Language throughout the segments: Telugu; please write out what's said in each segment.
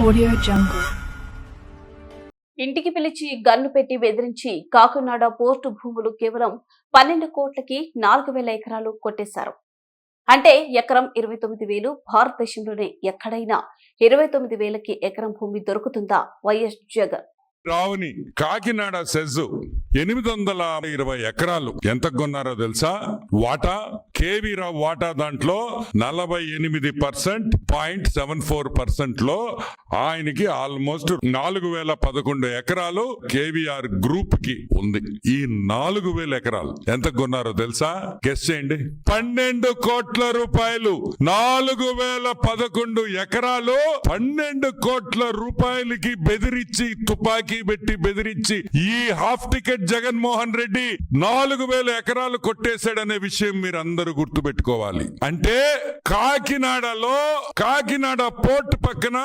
Audio Jungle. ఇంటికి పిలిచి గన్ను పెట్టి బెదిరించి కాకినాడ పోర్టు భూములు కేవలం 12 కోట్లకి 4,000 ఎకరాలు కొట్టేశారు. అంటే ఎకరం 29,000. భారతదేశంలోనే ఎక్కడైనా 29,000కి ఎకరం భూమి దొరుకుతుందా? వైఎస్ జగన్ రావుని కాకినాడ సెజ్ 820 ఎకరాలు ఎంత కొన్నారో తెలుసా? వాటా కేవీ రావు వాటా దాంట్లో 48.74% లో ఆయనకి ఆల్మోస్ట్ 4,011 ఎకరాలు కేవీఆర్ గ్రూప్ కి ఉంది. ఈ 4,000 ఎకరాలు ఎంత కొన్నారో తెలుసా? గెస్ చేయండి. 12 కోట్ల రూపాయలు. 4,011 ఎకరాలు 12 కోట్ల రూపాయలకి బెదిరించి తుపాకీ పెట్టి బెదిరించి ఈ హాఫ్ టికెట్ జగన్మోహన్ రెడ్డి 4,000 ఎకరాలు కొట్టేశాడనే విషయం మీరు అందరూ గుర్తుపెట్టుకోవాలి. అంటే కాకినాడ పోర్ట్ పక్కన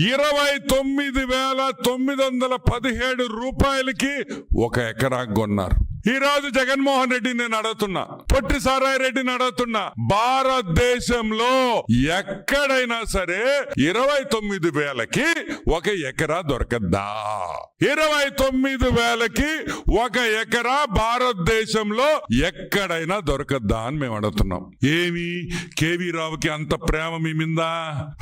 29,917 రూపాయలకి ఒక ఎకరా కొన్నారు. ఈ రోజు జగన్మోహన్ రెడ్డి నేను అడుగుతున్నా, పొట్టి సారాయి రెడ్డిని అడుగుతున్నా, భారతదేశంలో ఎక్కడైనా సరే 29,000కి ఒక ఎకరా దొరకద్దా? 29,000కి ఒక ఎకరా భారతదేశంలో ఎక్కడైనా దొరకద్దా అని మేము అడుగుతున్నాం. ఏమి కేవీ రావుకి అంత ప్రేమ మీ మిందా?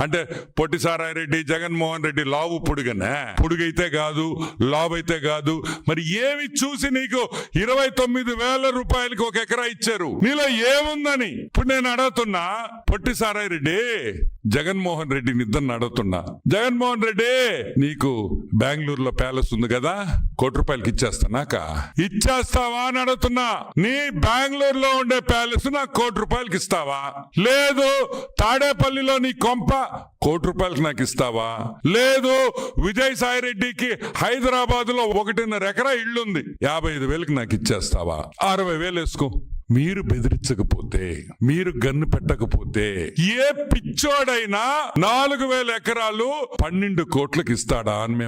అంటే పొట్టి సారాయి రెడ్డి జగన్మోహన్ రెడ్డి లావు పొడుగనే? పొడుగైతే కాదు, లావు అయితే కాదు. మరి ఏమి చూసి నీకు 29,000 రూపాయలకి ఒక ఎకరా ఇచ్చారు? నీలో ఏముందని ఇప్పుడు నేను అడుగుతున్నా. పొట్టి సారాయి రెడ్డి జగన్మోహన్ రెడ్డిని ఇద్దరిని అడుగుతున్నా. జగన్మోహన్ రెడ్డి, నీకు బెంగళూరులో ప్యాలెస్ ఉంది కదా, ₹1,00,00,000 ఇచ్చేస్తానాక ఇచ్చేస్తావా అని అడుగుతున్నా. నీ బెంగళూరులో ఉండే ప్యాలెస్ నాకు ₹1,00,00,000 ఇస్తావా? లేదు తాడేపల్లిలో నీ కొంప ₹1,00,00,000 నాకు ఇస్తావా? లేదు విజయసాయి రెడ్డికి హైదరాబాద్ లో 1.5 ఎకరా ఇల్లుంది, 55,000కి నాకు ఇచ్చేస్తావా? 60,000 వేసుకో. మీరు బెదిరించకపోతే, మీరు గన్ను పెట్టకపోతే ఏ పిచ్చోడైనా 4,000 ఎకరాలు 12 కోట్లకి ఇస్తాడా అని మేము